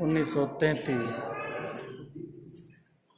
1933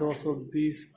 220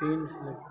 3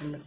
3